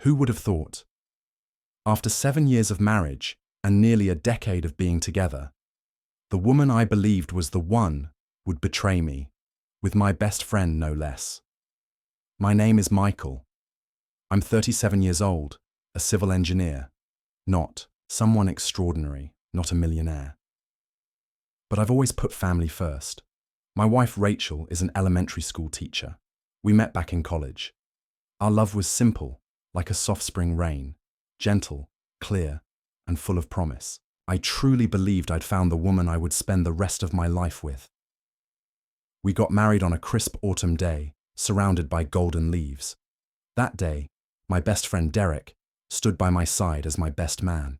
Who would have thought? After 7 years of marriage and nearly a decade of being together, the woman I believed was the one would betray me, with my best friend no less. My name is Michael. I'm 37 years old, a civil engineer, not someone extraordinary, not a millionaire. But I've always put family first. My wife Rachel is an elementary school teacher. We met back in college. Our love was simple, like a soft spring rain, gentle, clear, and full of promise. I truly believed I'd found the woman I would spend the rest of my life with. We got married on a crisp autumn day, surrounded by golden leaves. That day, my best friend Derek stood by my side as my best man.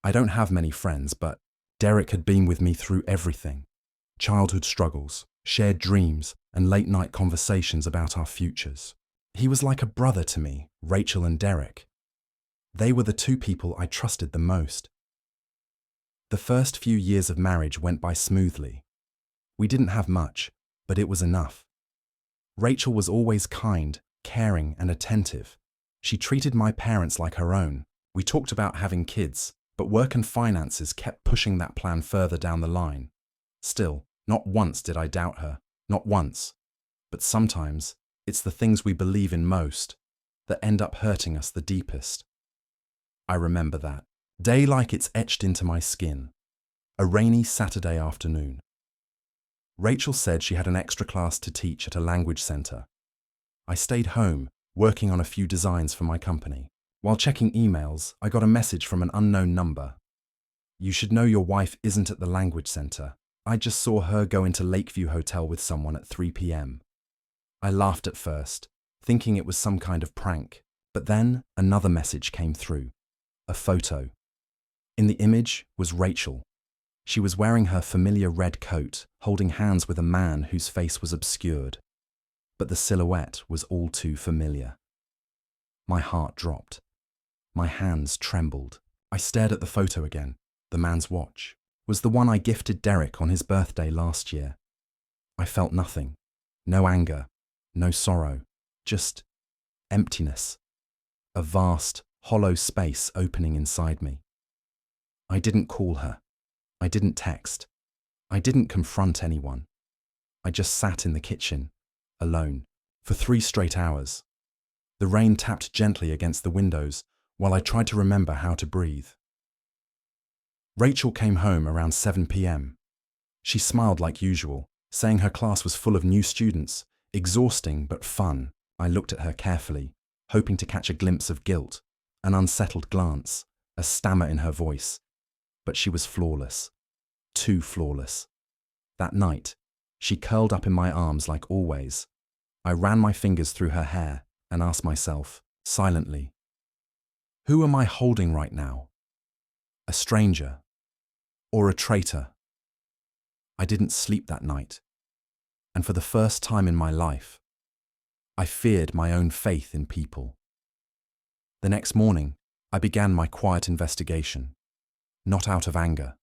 I don't have many friends, but Derek had been with me through everything. Childhood struggles, shared dreams, and late-night conversations about our futures. He was like a brother to me, Rachel and Derek. They were the two people I trusted the most. The first few years of marriage went by smoothly. We didn't have much, but it was enough. Rachel was always kind, caring, and attentive. She treated my parents like her own. We talked about having kids, but work and finances kept pushing that plan further down the line. Still, not once did I doubt her, not once. But sometimes, it's the things we believe in most that end up hurting us the deepest. I remember that day like it's etched into my skin. A rainy Saturday afternoon. Rachel said she had an extra class to teach at a language center. I stayed home, working on a few designs for my company. While checking emails, I got a message from an unknown number. You should know your wife isn't at the language center. I just saw her go into Lakeview Hotel with someone at 3 p.m. I laughed at first, thinking it was some kind of prank. But then another message came through. A photo. In the image was Rachel. She was wearing her familiar red coat, holding hands with a man whose face was obscured. But the silhouette was all too familiar. My heart dropped. My hands trembled. I stared at the photo again. The man's watch was the one I gifted Derek on his birthday last year. I felt nothing. No anger, no sorrow, just emptiness. A vast, hollow space opening inside me. I didn't call her. I didn't text. I didn't confront anyone. I just sat in the kitchen, alone, for 3 straight hours. The rain tapped gently against the windows while I tried to remember how to breathe. Rachel came home around 7 p.m. She smiled like usual, saying her class was full of new students, exhausting but fun. I looked at her carefully, hoping to catch a glimpse of guilt, an unsettled glance, a stammer in her voice. But she was flawless. Too flawless. That night, she curled up in my arms like always. I ran my fingers through her hair and asked myself, silently, who am I holding right now? A stranger? Or a traitor? I didn't sleep that night. And for the first time in my life, I feared my own faith in people. The next morning, I began my quiet investigation. Not out of anger,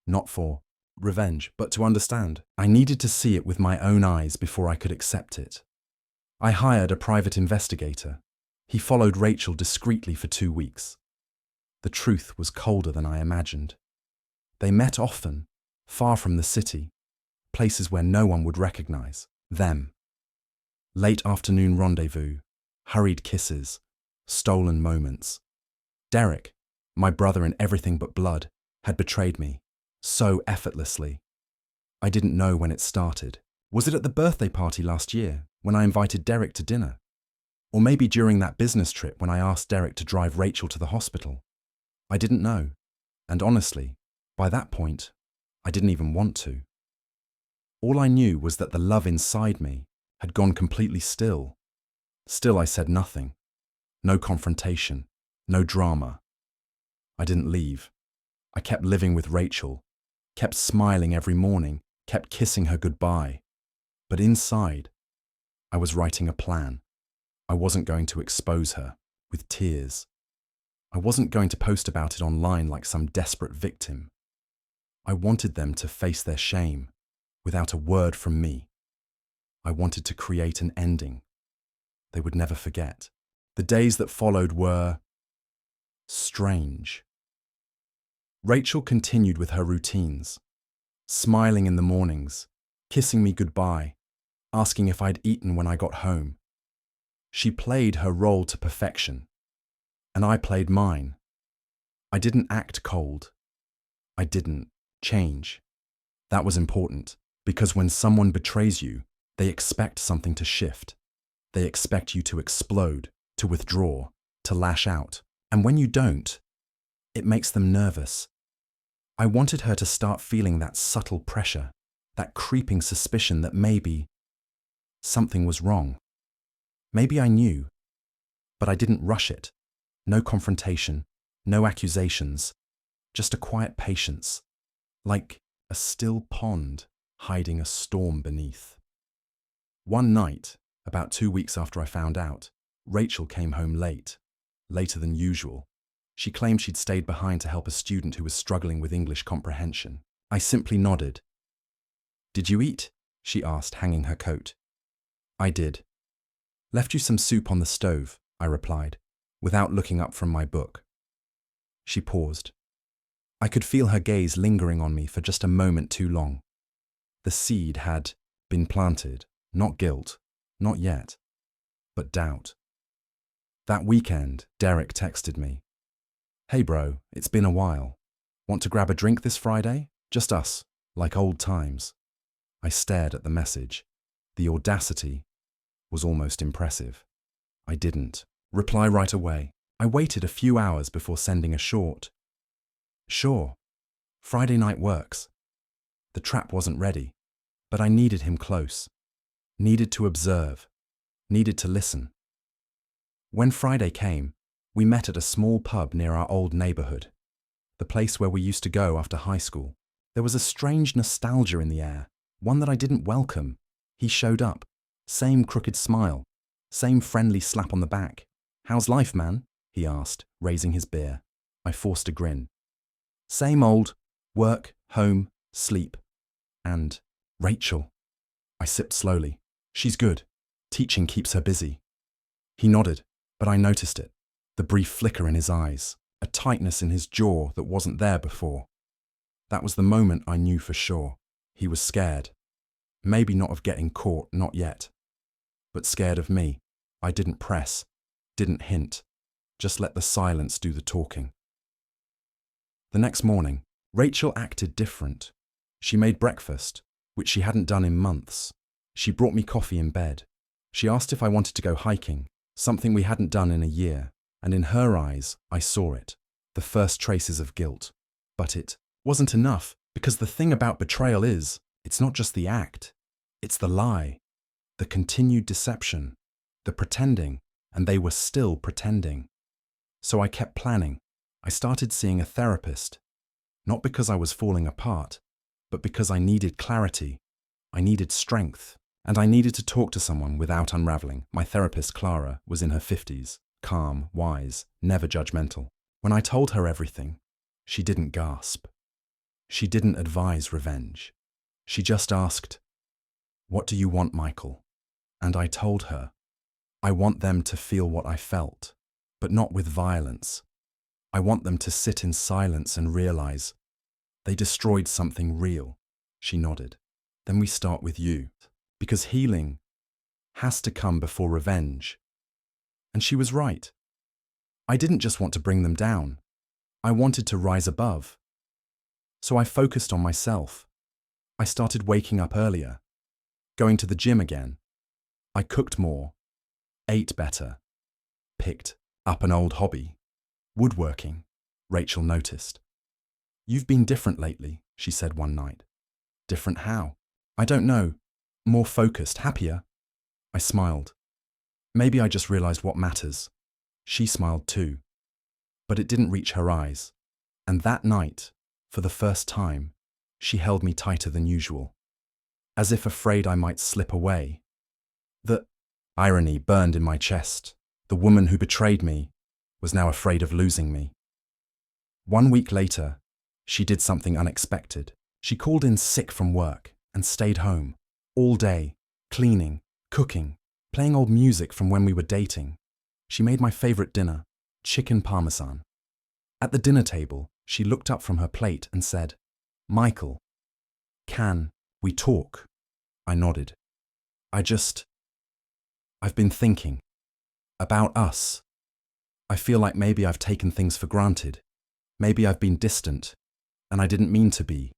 not for revenge, but to understand. I needed to see it with my own eyes before I could accept it. I hired a private investigator. He followed Rachel discreetly for 2 weeks. The truth was colder than I imagined. They met often, far from the city, places where no one would recognize them. Late afternoon rendezvous, hurried kisses, stolen moments. Derek, my brother in everything but blood, had betrayed me, so effortlessly. I didn't know when it started. Was it at the birthday party last year, when I invited Derek to dinner? Or maybe during that business trip when I asked Derek to drive Rachel to the hospital? I didn't know, and honestly, by that point, I didn't even want to. All I knew was that the love inside me had gone completely still. Still, I said nothing. No confrontation, no drama. I didn't leave. I kept living with Rachel, kept smiling every morning, kept kissing her goodbye. But inside, I was writing a plan. I wasn't going to expose her with tears. I wasn't going to post about it online like some desperate victim. I wanted them to face their shame without a word from me. I wanted to create an ending they would never forget. The days that followed were strange. Rachel continued with her routines, smiling in the mornings, kissing me goodbye, asking if I'd eaten when I got home. She played her role to perfection, and I played mine. I didn't act cold. I didn't change. That was important, because when someone betrays you, they expect something to shift. They expect you to explode, to withdraw, to lash out. And when you don't, it makes them nervous. I wanted her to start feeling that subtle pressure, that creeping suspicion that maybe something was wrong. Maybe I knew, but I didn't rush it. No confrontation, no accusations, just a quiet patience, like a still pond hiding a storm beneath. One night, about 2 weeks after I found out, Rachel came home late, later than usual. She claimed she'd stayed behind to help a student who was struggling with English comprehension. I simply nodded. "Did you eat?" she asked, hanging her coat. "I did." "Left you some soup on the stove," I replied, without looking up from my book. She paused. I could feel her gaze lingering on me for just a moment too long. The seed had been planted, not guilt, not yet, but doubt. That weekend, Derek texted me. "Hey bro, it's been a while. Want to grab a drink this Friday? Just us, like old times." I stared at the message. The audacity was almost impressive. I didn't reply right away. I waited a few hours before sending a short, "Sure, Friday night works." The trap wasn't ready, but I needed him close. Needed to observe. Needed to listen. When Friday came, we met at a small pub near our old neighborhood, the place where we used to go after high school. There was a strange nostalgia in the air, one that I didn't welcome. He showed up. Same crooked smile. Same friendly slap on the back. "How's life, man?" he asked, raising his beer. I forced a grin. Same old. Work, home, sleep. And Rachel. I sipped slowly. "She's good. Teaching keeps her busy." He nodded, but I noticed it. The brief flicker in his eyes, a tightness in his jaw that wasn't there before. That was the moment I knew for sure. He was scared. Maybe not of getting caught, not yet. But scared of me. I didn't press, didn't hint, just let the silence do the talking. The next morning, Rachel acted different. She made breakfast, which she hadn't done in months. She brought me coffee in bed. She asked if I wanted to go hiking, something we hadn't done in a year, and in her eyes, I saw it, the first traces of guilt. But it wasn't enough, because the thing about betrayal is, it's not just the act, it's the lie, the continued deception, the pretending, and they were still pretending. So I kept planning. I started seeing a therapist, not because I was falling apart, but because I needed clarity, I needed strength, and I needed to talk to someone without unraveling. My therapist, Clara, was in her 50s, calm, wise, never judgmental. When I told her everything, she didn't gasp. She didn't advise revenge. She just asked, "What do you want, Michael?" And I told her, "I want them to feel what I felt, but not with violence. I want them to sit in silence and realize they destroyed something real." She nodded. "Then we start with you, because healing has to come before revenge." And she was right. I didn't just want to bring them down. I wanted to rise above. So I focused on myself. I started waking up earlier, going to the gym again. I cooked more, ate better, picked up an old hobby, woodworking. Rachel noticed. "You've been different lately," she said one night. "Different how?" "I don't know. More focused, happier." I smiled. Maybe I just realized what matters. She smiled too. But it didn't reach her eyes. And that night, for the first time, she held me tighter than usual, as if afraid I might slip away. The irony burned in my chest. The woman who betrayed me was now afraid of losing me. 1 week later, she did something unexpected. She called in sick from work and stayed home all day, cleaning, cooking, playing old music from when we were dating. She made my favorite dinner, chicken parmesan. At the dinner table, she looked up from her plate and said, "Michael, can we talk?" I nodded. I've been thinking about us. I feel like maybe I've taken things for granted. Maybe I've been distant, and I didn't mean to be.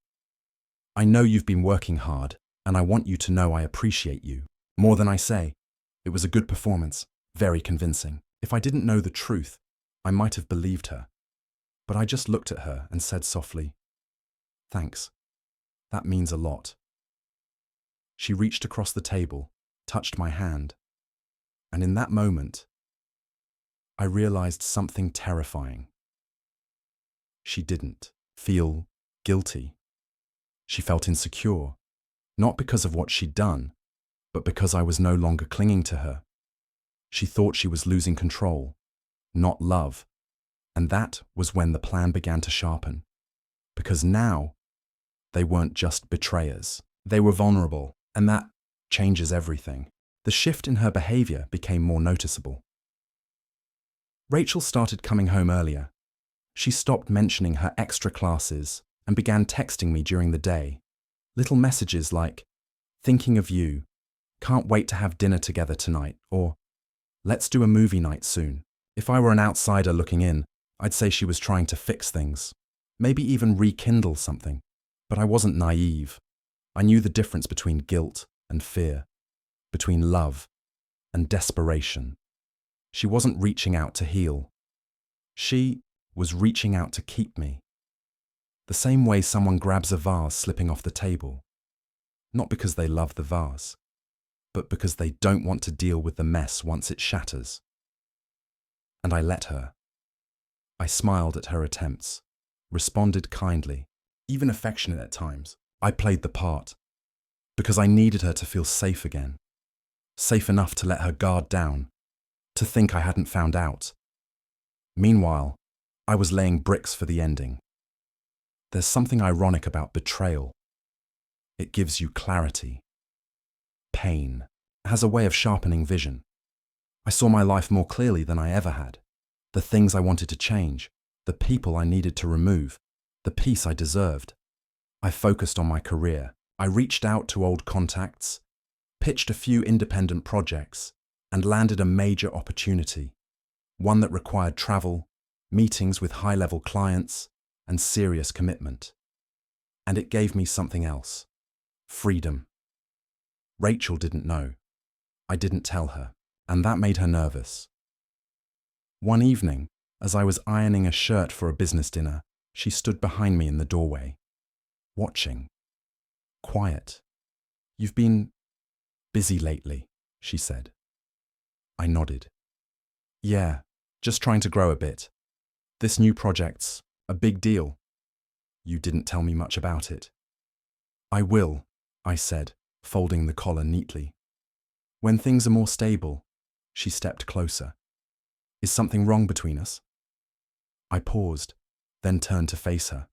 I know you've been working hard, and I want you to know I appreciate you. More than I say. It was a good performance, very convincing. If I didn't know the truth, I might have believed her. But I just looked at her and said softly, "Thanks. That means a lot." She reached across the table, touched my hand, and in that moment, I realized something terrifying. She didn't feel guilty. She felt insecure, not because of what she'd done, but because I was no longer clinging to her. She thought she was losing control, not love. And that was when the plan began to sharpen. Because now, they weren't just betrayers. They were vulnerable, and that changes everything. The shift in her behavior became more noticeable. Rachel started coming home earlier. She stopped mentioning her extra classes and began texting me during the day. Little messages like, "Thinking of you, can't wait to have dinner together tonight," or "Let's do a movie night soon." If I were an outsider looking in, I'd say she was trying to fix things, maybe even rekindle something. But I wasn't naive. I knew the difference between guilt and fear, between love and desperation. She wasn't reaching out to heal. She was reaching out to keep me. The same way someone grabs a vase slipping off the table, not because they love the vase, but because they don't want to deal with the mess once it shatters. And I let her. I smiled at her attempts, responded kindly, even affectionate at times. I played the part, because I needed her to feel safe again, safe enough to let her guard down, to think I hadn't found out. Meanwhile, I was laying bricks for the ending. There's something ironic about betrayal. It gives you clarity. Pain has a way of sharpening vision. I saw my life more clearly than I ever had. The things I wanted to change, the people I needed to remove, the peace I deserved. I focused on my career. I reached out to old contacts, pitched a few independent projects, and landed a major opportunity, one that required travel, meetings with high-level clients, and serious commitment. And it gave me something else: freedom. Rachel didn't know. I didn't tell her, and that made her nervous. One evening, as I was ironing a shirt for a business dinner, she stood behind me in the doorway, watching, quiet. "You've been busy lately," she said. I nodded. "Yeah, just trying to grow a bit. This new project's a big deal." "You didn't tell me much about it." "I will," I said, folding the collar neatly. "When things are more stable." She stepped closer. "Is something wrong between us?" I paused, then turned to face her.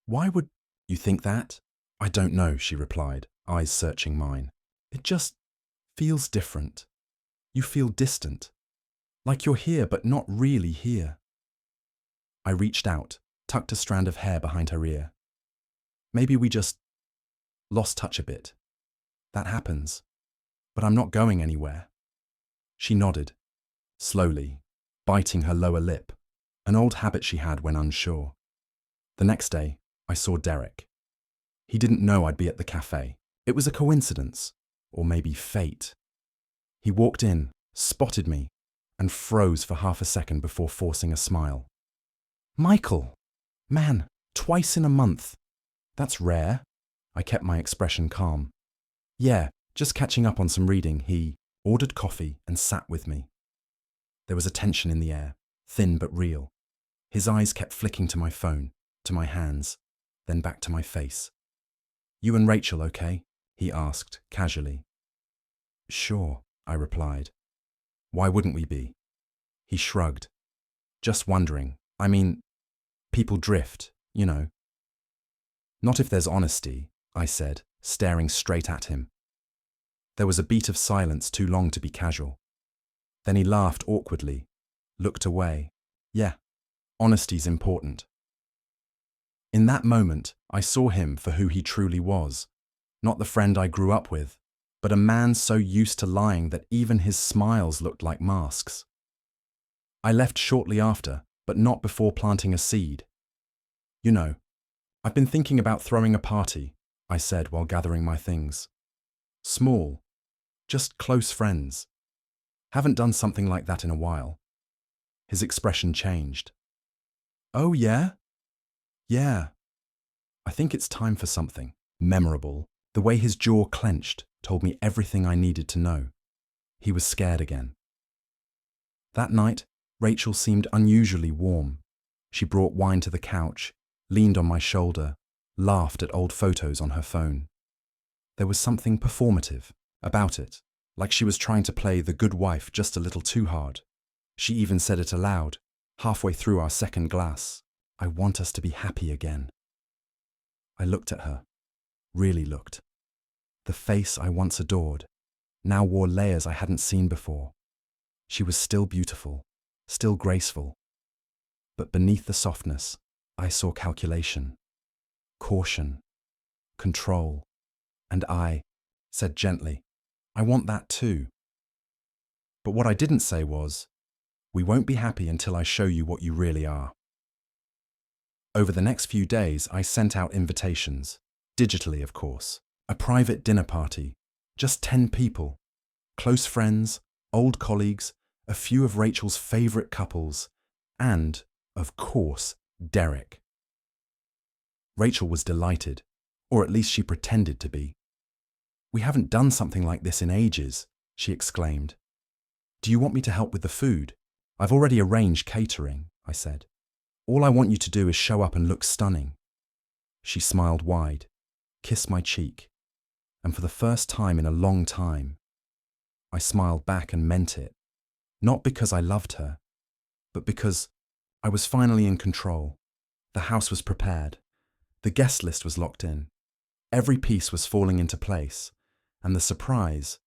"Why would you think that?" "I don't know," she replied, eyes searching mine. "It just feels different. You feel distant, like you're here but not really here." I reached out, tucked a strand of hair behind her ear. "Maybe we just lost touch a bit. That happens. But I'm not going anywhere." She nodded, slowly, biting her lower lip, an old habit she had when unsure. The next day, I saw Derek. He didn't know I'd be at the cafe. It was a coincidence, or maybe fate. He walked in, spotted me, and froze for half a second before forcing a smile. "Michael! Man, twice in a month. That's rare." I kept my expression calm. "Yeah, just catching up on some reading." He ordered coffee and sat with me. There was a tension in the air, thin but real. His eyes kept flicking to my phone, to my hands, then back to my face. "You and Rachel okay?" he asked, casually. "Sure," I replied. "Why wouldn't we be?" He shrugged. "Just wondering. I mean, people drift, you know." "Not if there's honesty," I said, staring straight at him. There was a beat of silence too long to be casual. Then he laughed awkwardly, looked away. Yeah, honesty's important. In that moment, I saw him for who he truly was, not the friend I grew up with, but a man so used to lying that even his smiles looked like masks. I left shortly after, but not before planting a seed. You know, I've been thinking about throwing a party, I said while gathering my things. Small, just close friends. Haven't done something like that in a while. His expression changed. Oh yeah? Yeah. I think it's time for something memorable. The way his jaw clenched told me everything I needed to know. He was scared again. That night, Rachel seemed unusually warm. She brought wine to the couch, leaned on my shoulder, laughed at old photos on her phone. There was something performative about it, like she was trying to play the good wife just a little too hard. She even said it aloud, halfway through our second glass. I want us to be happy again. I looked at her, really looked. The face I once adored now wore layers I hadn't seen before. She was still beautiful, still graceful. But beneath the softness, I saw calculation, caution, control, and I said gently, I want that too. But what I didn't say was, we won't be happy until I show you what you really are. Over the next few days, I sent out invitations, digitally of course, a private dinner party, just 10 people, close friends, old colleagues, a few of Rachel's favourite couples, and, of course, Derek. Rachel was delighted, or at least she pretended to be. We haven't done something like this in ages, she exclaimed. Do you want me to help with the food? I've already arranged catering, I said. All I want you to do is show up and look stunning. She smiled wide, kissed my cheek, and for the first time in a long time, I smiled back and meant it, not because I loved her, but because I was finally in control. The house was prepared. The guest list was locked in. Every piece was falling into place, and the surprise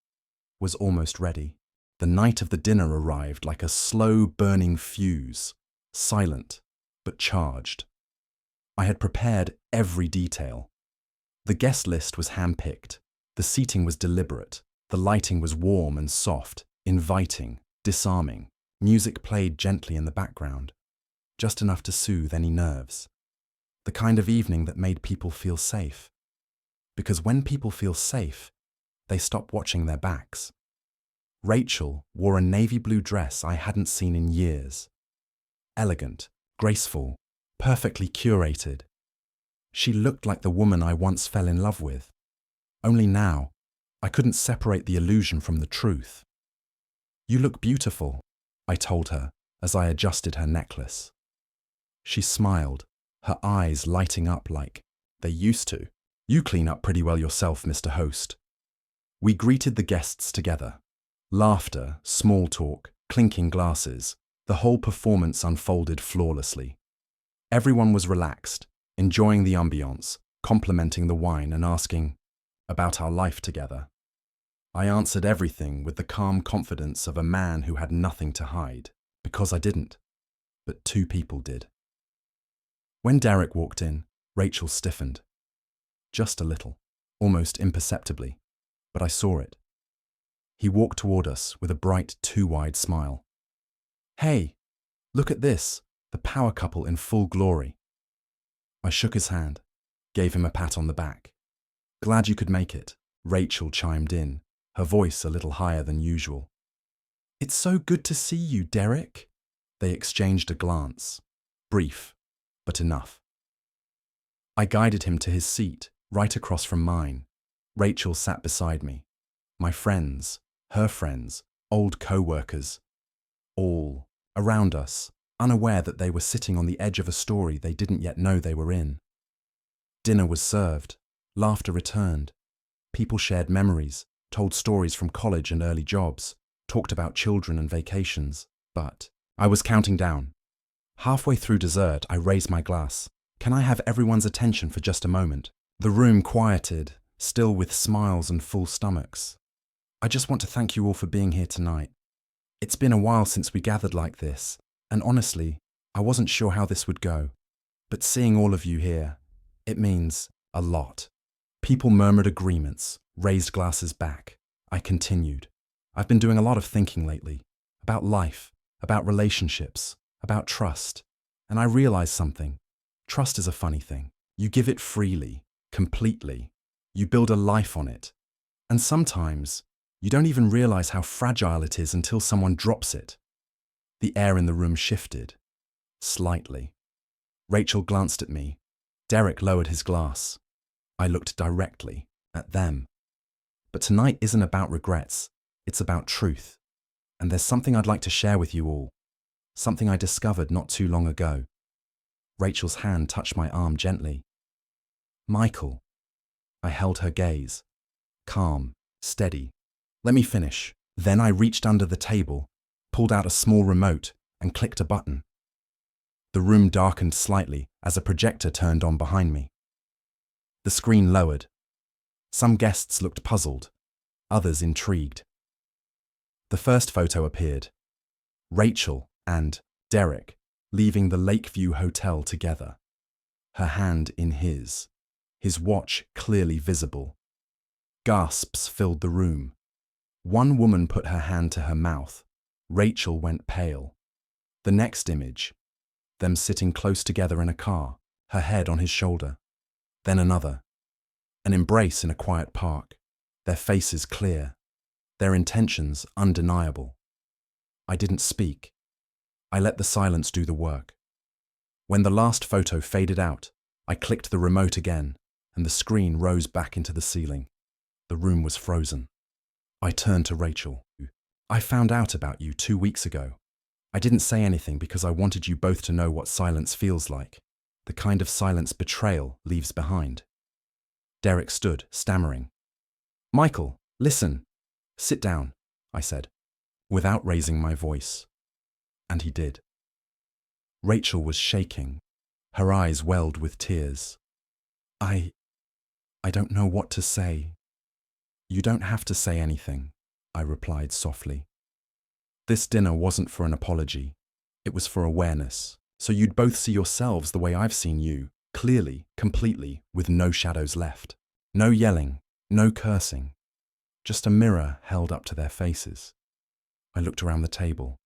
was almost ready. The night of the dinner arrived like a slow-burning fuse, silent but charged. I had prepared every detail. The guest list was hand-picked. The seating was deliberate. The lighting was warm and soft, inviting, disarming. Music played gently in the background, just enough to soothe any nerves. The kind of evening that made people feel safe. Because when people feel safe, they stop watching their backs. Rachel wore a navy blue dress I hadn't seen in years. Elegant, graceful, perfectly curated. She looked like the woman I once fell in love with. Only now, I couldn't separate the illusion from the truth. You look beautiful, I told her as I adjusted her necklace. She smiled, her eyes lighting up like they used to. You clean up pretty well yourself, Mr. Host. We greeted the guests together. Laughter, small talk, clinking glasses. The whole performance unfolded flawlessly. Everyone was relaxed, enjoying the ambiance, complimenting the wine and asking about our life together. I answered everything with the calm confidence of a man who had nothing to hide, because I didn't, but 2 people did. When Derek walked in, Rachel stiffened. Just a little, almost imperceptibly, but I saw it. He walked toward us with a bright, too-wide smile. Hey, look at this, the power couple in full glory. I shook his hand, gave him a pat on the back. Glad you could make it, Rachel chimed in, her voice a little higher than usual. It's so good to see you, Derek. They exchanged a glance, brief, but enough. I guided him to his seat, right across from mine. Rachel sat beside me. My friends, her friends, old co-workers, all around us, unaware that they were sitting on the edge of a story they didn't yet know they were in. Dinner was served. Laughter returned. People shared memories, told stories from college and early jobs, talked about children and vacations. But I was counting down. Halfway through dessert, I raised my glass. Can I have everyone's attention for just a moment? The room quieted, still with smiles and full stomachs. I just want to thank you all for being here tonight. It's been a while since we gathered like this, and honestly, I wasn't sure how this would go. But seeing all of you here, it means a lot. People murmured agreements, raised glasses back. I continued. I've been doing a lot of thinking lately, about life, about relationships, about trust. And I realized something. Trust is a funny thing. You give it freely, completely. You build a life on it. And sometimes, you don't even realize how fragile it is until someone drops it. The air in the room shifted, slightly. Rachel glanced at me. Derek lowered his glass. I looked directly at them. But tonight isn't about regrets, it's about truth. And there's something I'd like to share with you all. Something I discovered not too long ago. Rachel's hand touched my arm gently. Michael. I held her gaze. Calm, steady. Let me finish. Then I reached under the table, pulled out a small remote, and clicked a button. The room darkened slightly as a projector turned on behind me. The screen lowered. Some guests looked puzzled, others intrigued. The first photo appeared. Rachel and Derek leaving the Lakeview Hotel together. Her hand in his watch clearly visible. Gasps filled the room. One woman put her hand to her mouth. Rachel went pale. The next image, them sitting close together in a car, her head on his shoulder. Then another. An embrace in a quiet park, their faces clear, their intentions undeniable. I didn't speak. I let the silence do the work. When the last photo faded out, I clicked the remote again, and the screen rose back into the ceiling. The room was frozen. I turned to Rachel. I found out about you 2 weeks ago. I didn't say anything because I wanted you both to know what silence feels like, the kind of silence betrayal leaves behind. Derek stood, stammering. Michael, listen. Sit down, I said, without raising my voice. And he did. Rachel was shaking. Her eyes welled with tears. I don't know what to say. You don't have to say anything, I replied softly. This dinner wasn't for an apology. It was for awareness, so you'd both see yourselves the way I've seen you, clearly, completely, with no shadows left. No yelling, no cursing. Just a mirror held up to their faces. I looked around the table.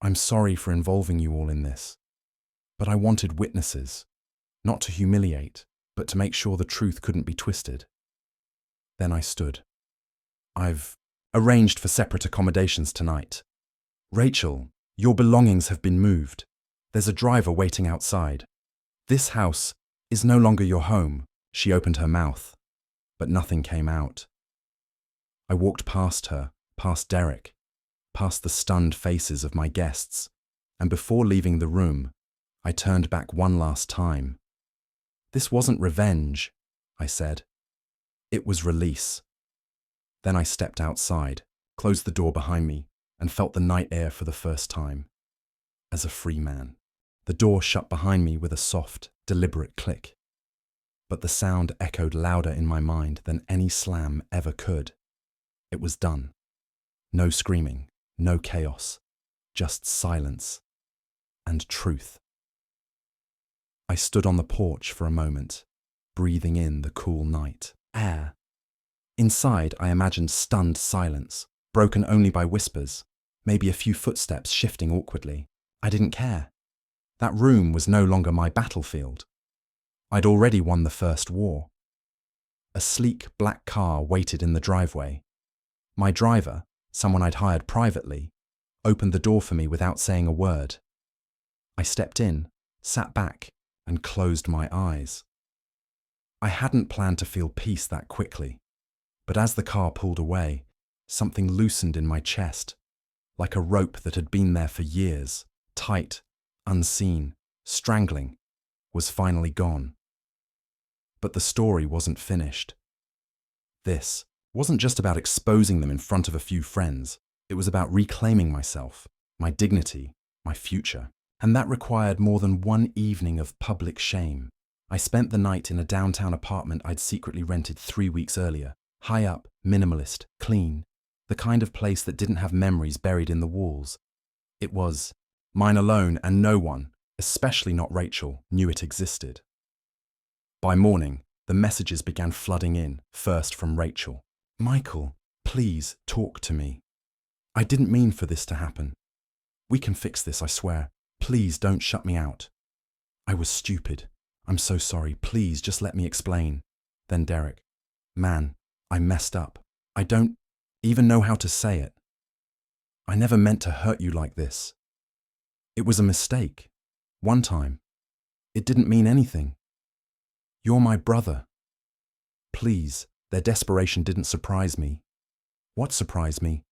I'm sorry for involving you all in this, but I wanted witnesses, not to humiliate, but to make sure the truth couldn't be twisted. Then I stood. I've arranged for separate accommodations tonight. Rachel, your belongings have been moved. There's a driver waiting outside. This house is no longer your home. She opened her mouth, but nothing came out. I walked past her, past Derek, past the stunned faces of my guests, and before leaving the room, I turned back one last time. This wasn't revenge, I said. It was release. Then I stepped outside, closed the door behind me, and felt the night air for the first time. As a free man. The door shut behind me with a soft, deliberate click. But the sound echoed louder in my mind than any slam ever could. It was done. No screaming, no chaos, just silence and truth. I stood on the porch for a moment, breathing in the cool night air. Inside, I imagined stunned silence, broken only by whispers, maybe a few footsteps shifting awkwardly. I didn't care. That room was no longer my battlefield. I'd already won the first war. A sleek black car waited in the driveway. My driver, someone I'd hired privately, opened the door for me without saying a word. I stepped in, sat back, and closed my eyes. I hadn't planned to feel peace that quickly, but as the car pulled away, something loosened in my chest, like a rope that had been there for years, tight, unseen, strangling, was finally gone. But the story wasn't finished. This wasn't just about exposing them in front of a few friends. It was about reclaiming myself, my dignity, my future. And that required more than one evening of public shame. I spent the night in a downtown apartment I'd secretly rented 3 weeks earlier. High up, minimalist, clean. the kind of place that didn't have memories buried in the walls. It was mine alone, and no one, especially not Rachel, knew it existed. By morning, the messages began flooding in, first from Rachel. "Michael, please talk to me. I didn't mean for this to happen. We can fix this, I swear. Please don't shut me out. I was stupid. I'm so sorry. Please just let me explain." Then Derek, "Man, I messed up. I don't even know how to say it. I never meant to hurt you like this. It was a mistake. One time. It didn't mean anything. You're my brother. Please." Their desperation didn't surprise me. What surprised me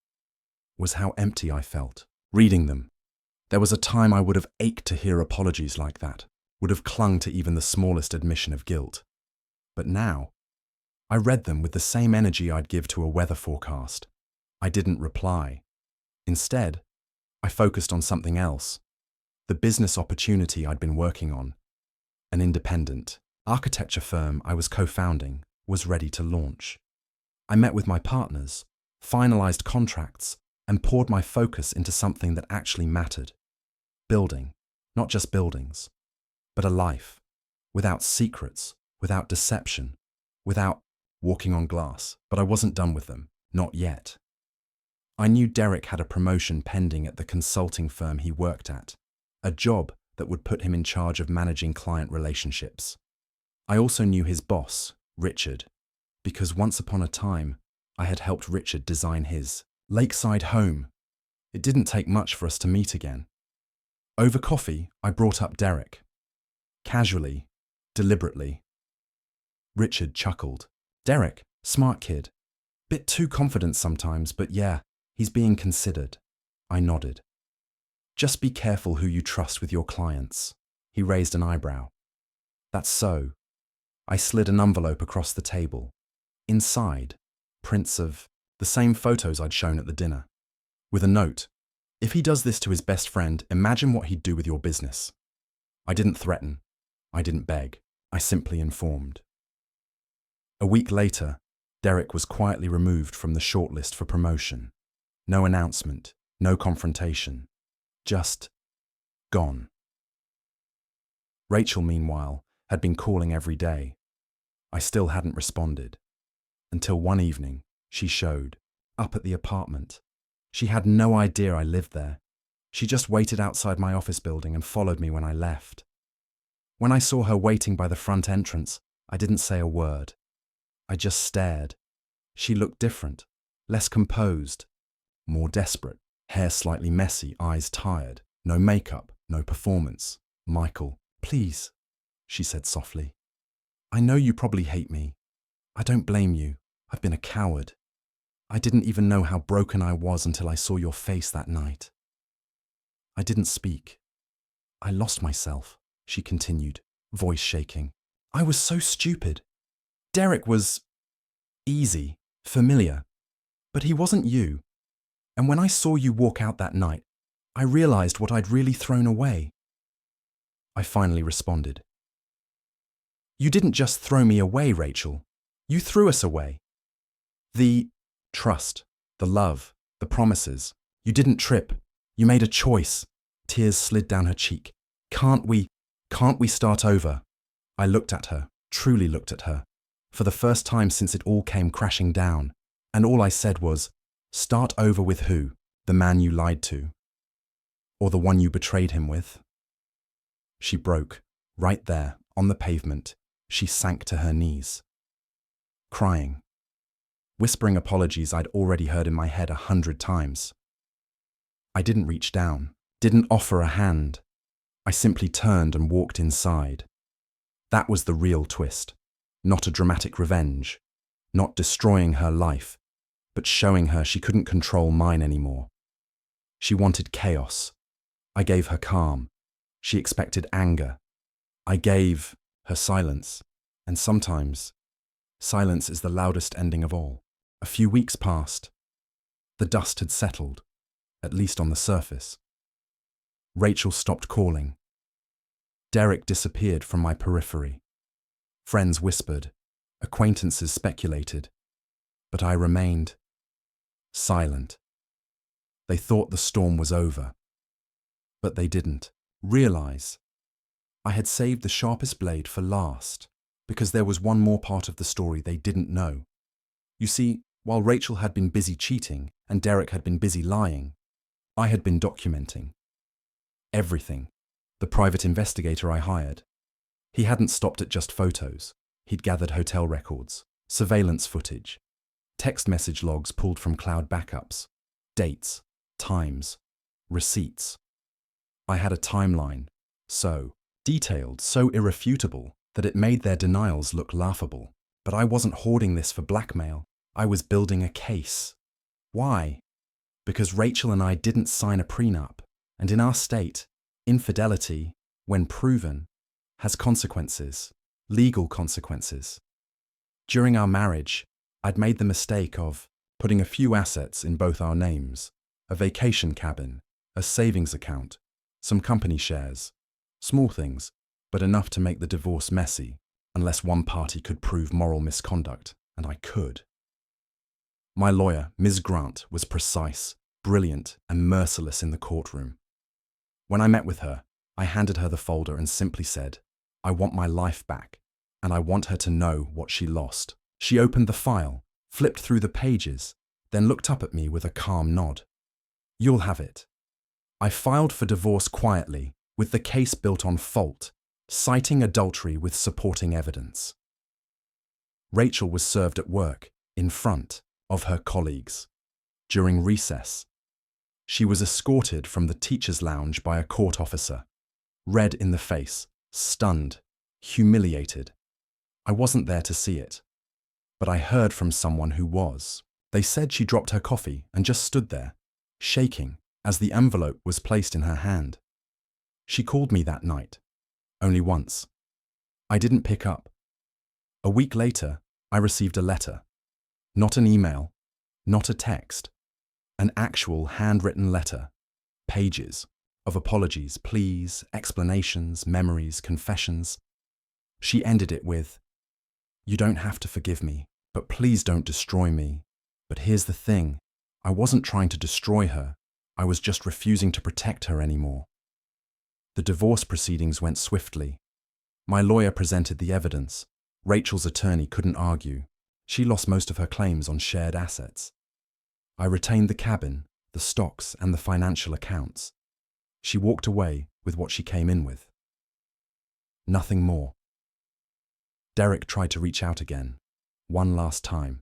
was how empty I felt. Reading them, there was a time I would have ached to hear apologies like that, would have clung to even the smallest admission of guilt. But now, I read them with the same energy I'd give to a weather forecast. I didn't reply. Instead, I focused on something else, the business opportunity I'd been working on. An independent architecture firm I was co-founding was ready to launch. I met with my partners, finalized contracts, and poured my focus into something that actually mattered. Building, not just buildings, but a life, without secrets, without deception, without walking on glass. But I wasn't done with them, not yet. I knew Derek had a promotion pending at the consulting firm he worked at, a job that would put him in charge of managing client relationships. I also knew his boss, Richard, because once upon a time, I had helped Richard design his lakeside home. It didn't take much for us to meet again. Over coffee, I brought up Derek. Casually, deliberately. Richard chuckled. "Derek, smart kid. Bit too confident sometimes, but yeah, he's being considered." I nodded. "Just be careful who you trust with your clients." He raised an eyebrow. "That's so." I slid an envelope across the table. Inside, prints of the same photos I'd shown at the dinner. With a note, "If he does this to his best friend, imagine what he'd do with your business." I didn't threaten. I didn't beg. I simply informed. A week later, Derek was quietly removed from the shortlist for promotion. No announcement, no confrontation. Just gone. Rachel, meanwhile, had been calling every day. I still hadn't responded. Until one evening, she showed, up at the apartment. She had no idea I lived there. She just waited outside my office building and followed me when I left. When I saw her waiting by the front entrance, I didn't say a word. I just stared. She looked different, less composed, more desperate. Hair slightly messy, eyes tired. No makeup, no performance. "Michael, please," she said softly. "I know you probably hate me. I don't blame you. I've been a coward. I didn't even know how broken I was until I saw your face that night." I didn't speak. "I lost myself," she continued, voice shaking. "I was so stupid. Derek was easy, familiar, but he wasn't you. And when I saw you walk out that night, I realized what I'd really thrown away." I finally responded. "You didn't just throw me away, Rachel. You threw us away. The trust, the love, the promises. You didn't trip. You made a choice." Tears slid down her cheek. Can't we start over?" I looked at her, truly looked at her, for the first time since it all came crashing down, and all I said was, "Start over with who? The man you lied to? Or the one you betrayed him with?" She broke. Right there, on the pavement, she sank to her knees. Crying. Whispering apologies I'd already heard in my head 100 times. I didn't reach down, didn't offer a hand. I simply turned and walked inside. That was the real twist. Not a dramatic revenge. Not destroying her life, but showing her she couldn't control mine anymore. She wanted chaos. I gave her calm. She expected anger. I gave her silence. And sometimes, silence is the loudest ending of all. A few weeks passed. The dust had settled, at least on the surface. Rachel stopped calling. Derek disappeared from my periphery. Friends whispered. Acquaintances speculated. But I remained. silent. They thought the storm was over. But they didn't realize I had saved the sharpest blade for last, because there was one more part of the story they didn't know. You see, while Rachel had been busy cheating and Derek had been busy lying, I had been documenting everything. The private investigator I hired, he hadn't stopped at just photos. He'd gathered hotel records, surveillance footage, text message logs pulled from cloud backups, dates, times, receipts. I had a timeline, so detailed, so irrefutable, that it made their denials look laughable. But I wasn't hoarding this for blackmail. I was building a case. Why? Because Rachel and I didn't sign a prenup, and in our state, infidelity, when proven, has consequences, legal consequences. During our marriage, I'd made the mistake of putting a few assets in both our names, a vacation cabin, a savings account, some company shares, small things, but enough to make the divorce messy, unless one party could prove moral misconduct, and I could. My lawyer, Ms. Grant, was precise, brilliant, and merciless in the courtroom. When I met with her, I handed her the folder and simply said, I want my life back, and I want her to know what she lost. She opened the file, flipped through the pages, then looked up at me with a calm nod. You'll have it. I filed for divorce quietly, with the case built on fault, citing adultery with supporting evidence. Rachel was served at work, in front of her colleagues. During recess, she was escorted from the teacher's lounge by a court officer, red in the face, stunned, humiliated. I wasn't there to see it, but I heard from someone who was. They said she dropped her coffee and just stood there, shaking, as the envelope was placed in her hand. She called me that night, only once. I didn't pick up. A week later, I received a letter. Not an email, not a text, an actual handwritten letter, pages of apologies, pleas, explanations, memories, confessions. She ended it with, You don't have to forgive me, but please don't destroy me. But here's the thing, I wasn't trying to destroy her. I was just refusing to protect her anymore. The divorce proceedings went swiftly. My lawyer presented the evidence. Rachel's attorney couldn't argue. She lost most of her claims on shared assets. I retained the cabin, the stocks, and the financial accounts. She walked away with what she came in with. Nothing more. Derek tried to reach out again, one last time.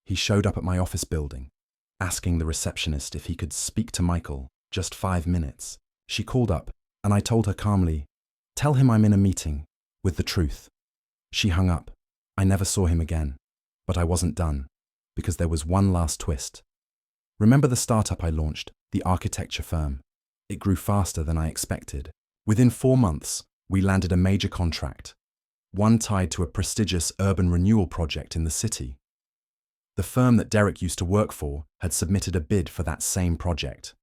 He showed up at my office building, asking the receptionist if he could speak to Michael, just 5 minutes. She called up, and I told her calmly, Tell him I'm in a meeting, with the truth. She hung up. I never saw him again, but I wasn't done, because there was one last twist. Remember the startup I launched, the architecture firm? It grew faster than I expected. Within 4 months, we landed a major contract, one tied to a prestigious urban renewal project in the city. The firm that Derek used to work for had submitted a bid for that same project.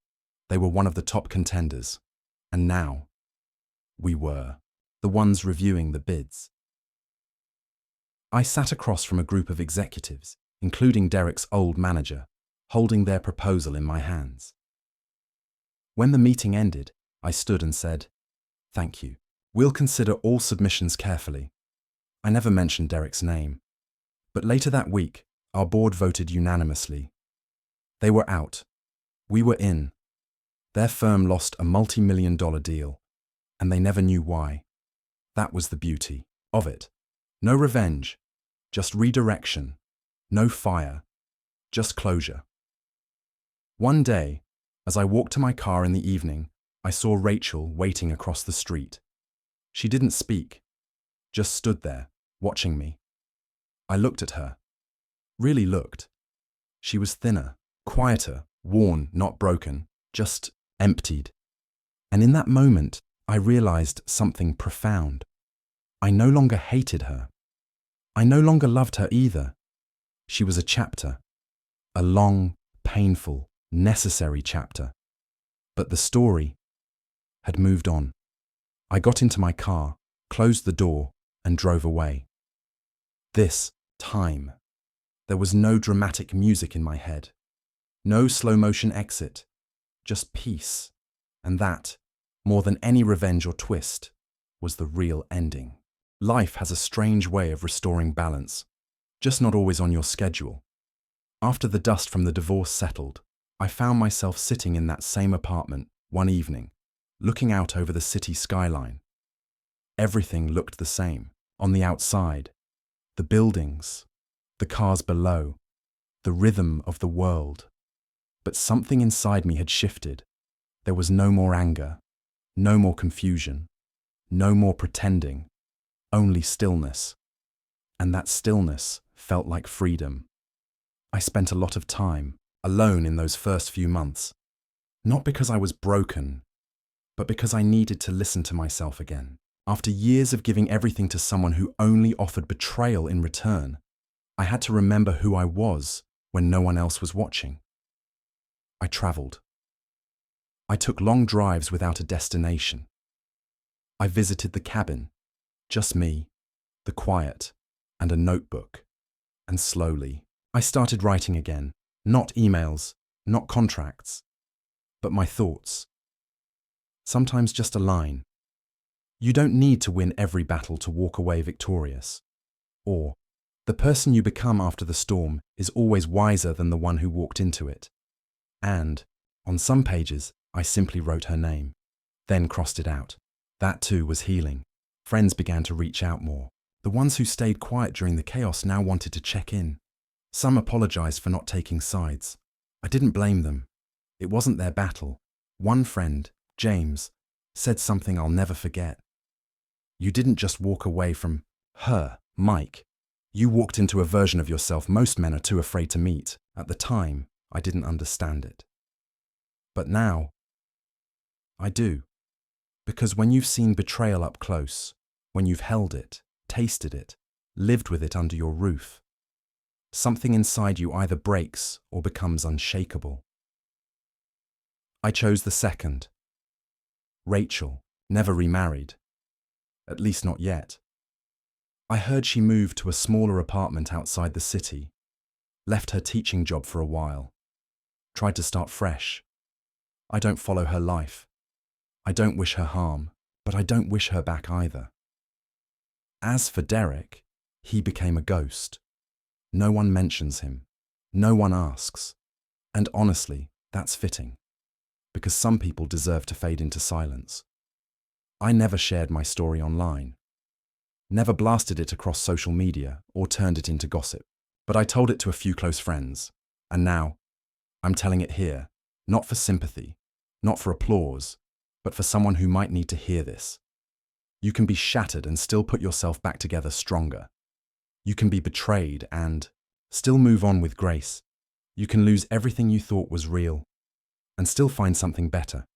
They were one of the top contenders, and now we were the ones reviewing the bids. I sat across from a group of executives, including Derek's old manager, holding their proposal in my hands. When the meeting ended, I stood and said, Thank you. We'll consider all submissions carefully. I never mentioned Derek's name, but later that week, our board voted unanimously. They were out. We were in. Their firm lost a multi-million-dollar deal, and they never knew why. That was the beauty of it. No revenge, just redirection. No fire, just closure. One day, as I walked to my car in the evening, I saw Rachel waiting across the street. She didn't speak, just stood there, watching me. I looked at her. Really looked. She was thinner, quieter, worn, not broken, just emptied. And in that moment, I realized something profound. I no longer hated her. I no longer loved her either. She was a chapter, a long, painful, necessary chapter. But the story had moved on. I got into my car, closed the door, and drove away. This time, there was no dramatic music in my head, No slow-motion exit, just peace. And that, more than any revenge or twist, was the real ending. Life has a strange way of restoring balance, just not always on your schedule. After the dust from the divorce settled, I found myself sitting in that same apartment one evening, looking out over the city skyline. Everything looked the same. On the outside, the buildings, the cars below, the rhythm of the world. But something inside me had shifted. There was no more anger, no more confusion, no more pretending, only stillness. And that stillness felt like freedom. I spent a lot of time alone in those first few months, not because I was broken, but because I needed to listen to myself again. After years of giving everything to someone who only offered betrayal in return, I had to remember who I was when no one else was watching. I traveled. I took long drives without a destination. I visited the cabin, just me, the quiet, and a notebook. And slowly, I started writing again, not emails, not contracts, but my thoughts. Sometimes just a line. You don't need to win every battle to walk away victorious. Or, the person you become after the storm is always wiser than the one who walked into it. And, on some pages, I simply wrote her name, then crossed it out. That too was healing. Friends began to reach out more. The ones who stayed quiet during the chaos now wanted to check in. Some apologized for not taking sides. I didn't blame them. It wasn't their battle. One friend, James, said something I'll never forget. You didn't just walk away from her, Mike. You walked into a version of yourself most men are too afraid to meet. At the time, I didn't understand it. But now, I do. Because when you've seen betrayal up close, when you've held it, tasted it, lived with it under your roof, something inside you either breaks or becomes unshakable. I chose the second. Rachel never remarried. At least not yet. I heard she moved to a smaller apartment outside the city, left her teaching job for a while, tried to start fresh. I don't follow her life. I don't wish her harm, but I don't wish her back either. As for Derek, he became a ghost. No one mentions him. No one asks. And honestly, that's fitting, because some people deserve to fade into silence. I never shared my story online, never blasted it across social media or turned it into gossip, but I told it to a few close friends, and now I'm telling it here, not for sympathy, not for applause, but for someone who might need to hear this. You can be shattered and still put yourself back together stronger. You can be betrayed and still move on with grace. You can lose everything you thought was real and still find something better,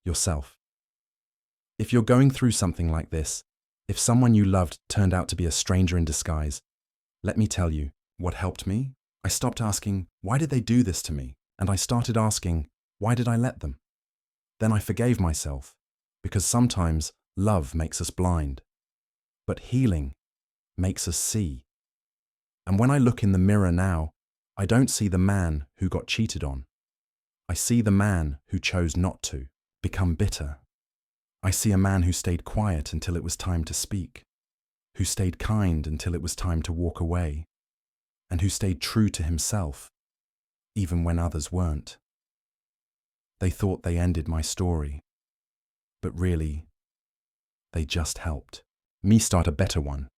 yourself. If you're going through something like this, if someone you loved turned out to be a stranger in disguise, let me tell you, what helped me? I stopped asking, why did they do this to me? And I started asking, why did I let them? Then I forgave myself, because sometimes love makes us blind, but healing makes us see. And when I look in the mirror now, I don't see the man who got cheated on. I see the man who chose not to become bitter. I see a man who stayed quiet until it was time to speak, who stayed kind until it was time to walk away, and who stayed true to himself, even when others weren't. They thought they ended my story, but really, they just helped me start a better one.